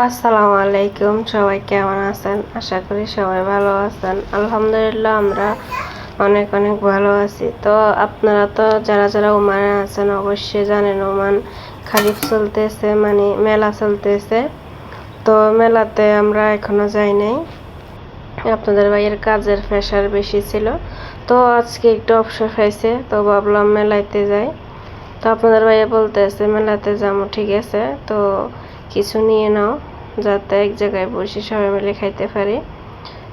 আসসালামু আলাইকুম, সবাই কেমন আছেন? আশা করি সবাই ভালো আছেন। আলহামদুলিল্লাহ আমরা অনেক অনেক ভালো আছি। তো আপনারা তো যারা যারা ওমানে আছেন অবশ্যই জানেন ওমান খালিফ চলতেছে, মানে মেলা চলতেছে। তো মেলাতে আমরা এখনো যাই নাই, আপনাদের ভাইয়ের কাজের প্রেশার বেশি ছিল। তো আজকে একটু অবসর পাইছে, তো ভাবলাম মেলাইতে যাই। তো আপনাদের ভাইয়া বলতেছে মেলাতে যাবো, ঠিক আছে, তো কিছু নিয়ে নাও যাতে এক জায়গায় বসে সবাই মিলে খাইতে পারি।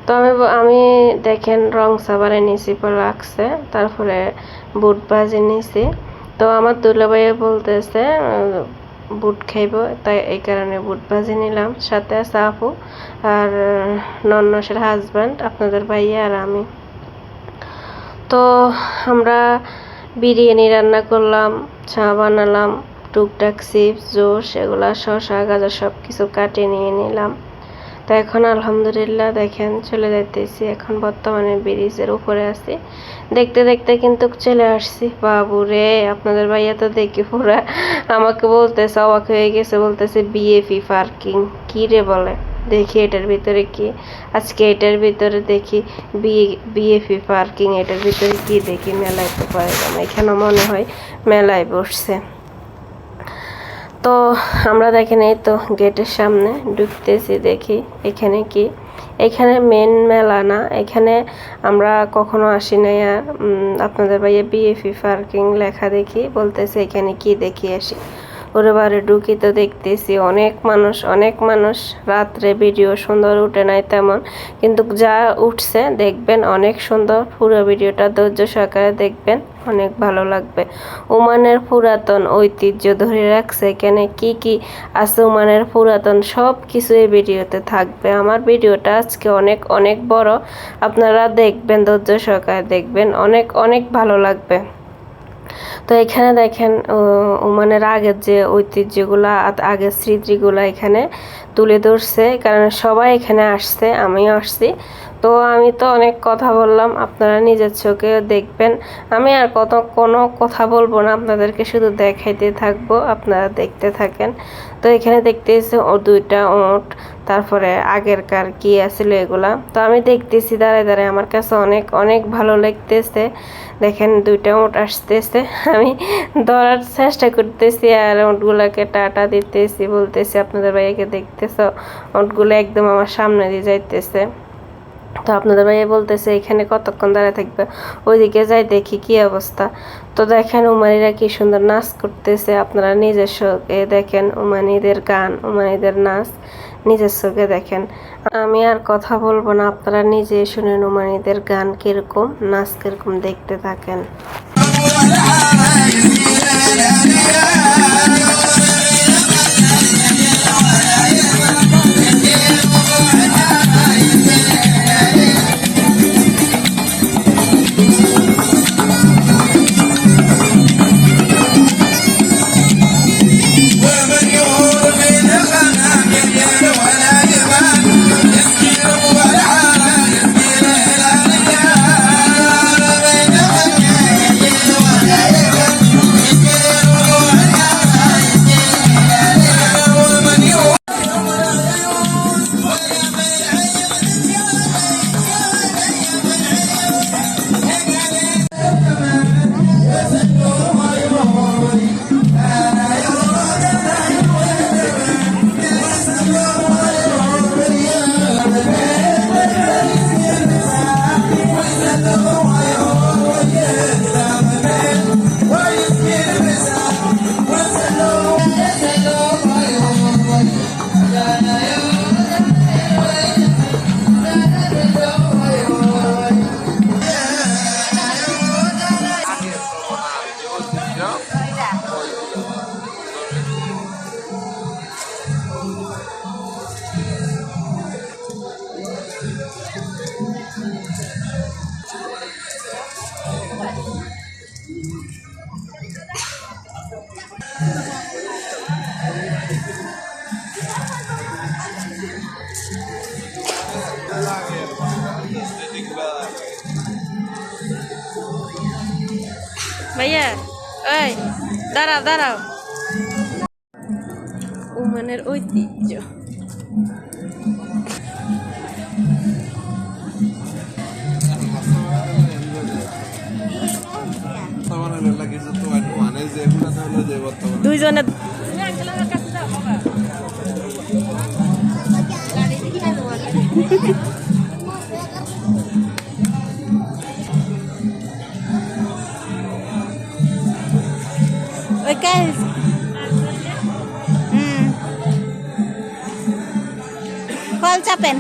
তো আমি দেখেন রং সাবারে নিছি, লাগছে, তারপরে বুট ভাজি নিছি। তো আমার দুলা ভাইয়া বলতেছে বুট খাইব, তাই এই কারণে বুট ভাজি নিলাম। সাথে আছে আপু আর নন্নসের হাজব্যান্ড, আপনাদের ভাইয়া আর আমি। তো আমরা বিরিয়ানি রান্না করলাম, চা বানালাম, টুকটাক চিপস জুস এগুলা শসা গাজর সব কিছু কাটিয়ে নিয়ে নিলাম। তো এখন আলহামদুলিল্লাহ দেখেন চলে যাইতেছি, এখন বর্তমানে ব্রিজের উপরে আছি। দেখতে দেখতে কিন্তু চলে আসছি। বাবু রে, আপনাদের ভাইয়া তো দেখি পুরা আমাকে বলতেছে, অবাক হয়ে গেছে, বলতেছে বিএফি পার্কিং। কি রে বলে, দেখি এটার ভিতরে কি। আজকে এটার ভিতরে দেখি বিএফি পার্কিং, এটার ভিতরে কি দেখি। মেলায় তো পারলাম, এখানে মনে হয় মেলায় বসছে। তো আমরা দেখেন এই তো গেটের সামনে ঢুকতেছি, দেখি এখানে কি। এখানে মেন মেলা না, এখানে আমরা কখনো আসি নাই। আর আপনাদের ভাইয়া বিএফি পার্কিং লেখা দেখি, বলতেছে এখানে কি দেখি আসি। ওরে বারে ঢুকি তো দেখতেছি অনেক মানুষ। রাত্রে ভিডিও সুন্দর উঠে নাই তেমন, কিন্তু যা উঠছে দেখবেন অনেক সুন্দর। পুরো ভিডিওটা ধৈর্য সহকারে দেখবেন, অনেক ভালো লাগবে। ওমানের পুরাতন ঐতিহ্য ধরে রাখছে, এখানে কি কি আছে ওমানের পুরাতন সব কিছু এই ভিডিওতে থাকবে। আমার ভিডিওটা আজকে অনেক অনেক বড়, আপনারা দেখবেন, ধৈর্য সহকারে দেখবেন, অনেক অনেক ভালো লাগবে। তো এখানে দেখেন ওমানের আগের যে ঐতিহ্যগুলা, আগের স্মৃতিগুলা এখানে তুলে ধরছে, কারণ সবাই এখানে আসছে, আমিও আসছি। তো আমি তো অনেক কথা বললাম, আপনারা নিজের চোখে দেখবেন। আমি আর কোনো কথা বলবো না, আপনাদেরকে শুধু দেখাইতে থাকবো, আপনারা দেখতে থাকেন। তো এখানে দেখতেছি দুইটা ওট, তারপরে আগেরকার কি আছিল এগুলা। তো আমি দেখতেছি দাঁড়ায় দাঁড়ায়, আমার কাছে অনেক অনেক ভালো লাগতেছে। দেখেন দুইটা ওট আসতেছে, আমি ধরার চেষ্টা করতেছি আর ওটগুলাকে টাটা দিতেছি, বলতেছি আপনাদের ভাইয়াকে দেখতেছ, ওটগুলো একদম আমার সামনে দিয়ে যাইতেছে। তো আপনাদের ভাইয়া বলতেছে এখানে কতক্ষণ দাঁড়ায় থাকবে, ওইদিকে যাই দেখি কি অবস্থা। তো দেখেন উমানিরা কি সুন্দর নাচ করতেছে, আপনারা নিজের চোখে দেখেন উমানিদের গান, উমানিদের নাচ নিজের চোখে দেখেন। আমি আর কথা বলবো না, আপনারা নিজে শুনেন উমানিদের গান কিরকম, নাচ কিরকম, দেখতে থাকেন। ভাইয়া ওই দাঁড়াও দাঁড়াও, ওমানের ঐতিহ্য দুইজনে ফল চাপেন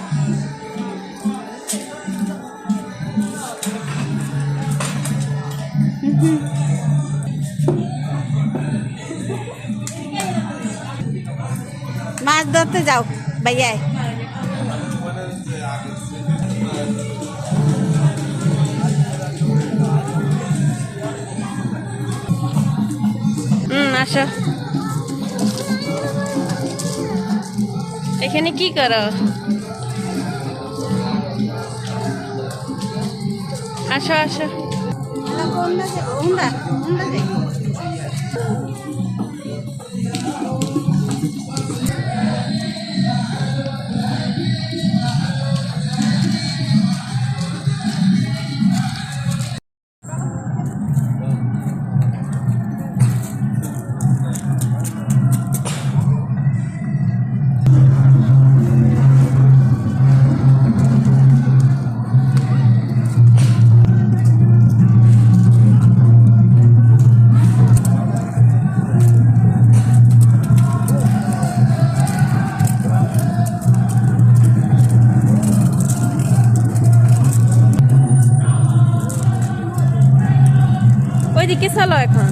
মাছ ধরতে যাও ভাইয়াই আসো এখানে কি করো আসো আসো ওইদিকে চলো এখন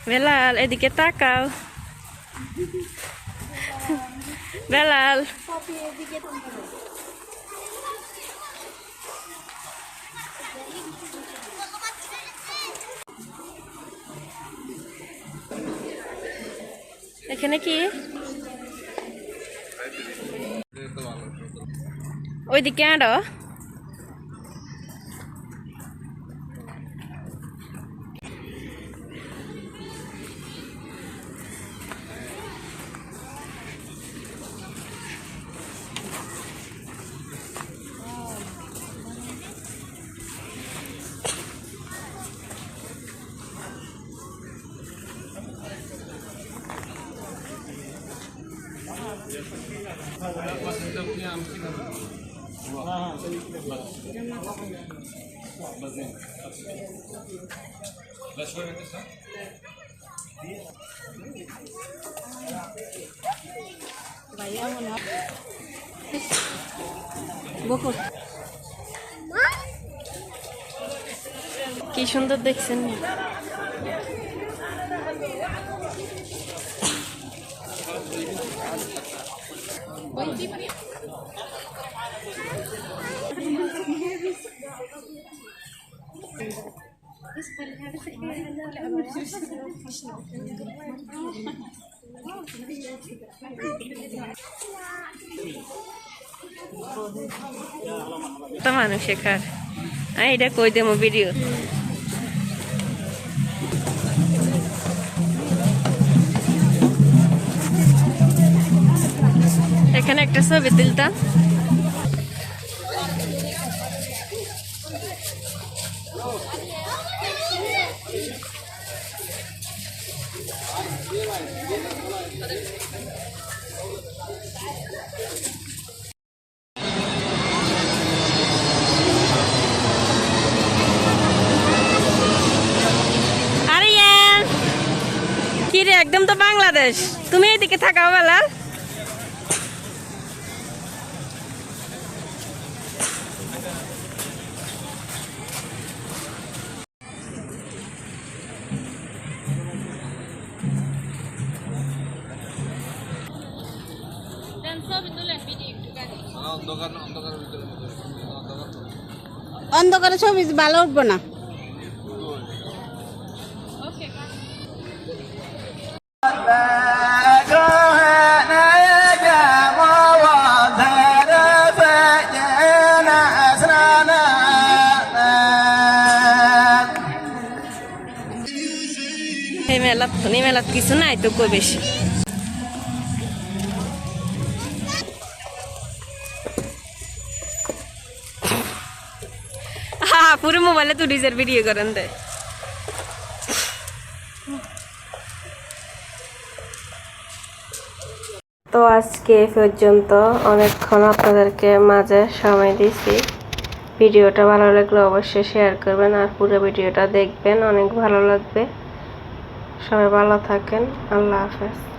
বেলাল এদিকে তাকাও বেলাল এখানে কি ওইদিকে আরো কি সুন্দর দেখছেন তো মানুষ শেখার এটা কই দেবো ভিডিও এখানে একটা ছবি তুলতাম কি রে একদম তো বাংলাদেশ তুমি এইদিকে থাকাও বেলা অন্ধকারে ছবি ভালো উঠবো না। এই মেলাত কিছু নাই তো কই বেশি পুরো মোবাইলে তো ডিজের ভিডিও করেন দেয় তো আজকে এই পর্যন্ত অনেকক্ষণ আপনাদেরকে মাঝে সময় দিছি ভিডিওটা ভালো লাগলে অবশ্যই শেয়ার করবেন আর পুরো ভিডিওটা দেখবেন অনেক ভালো লাগবে সবাই ভালো থাকেন আল্লাহ হাফেজ।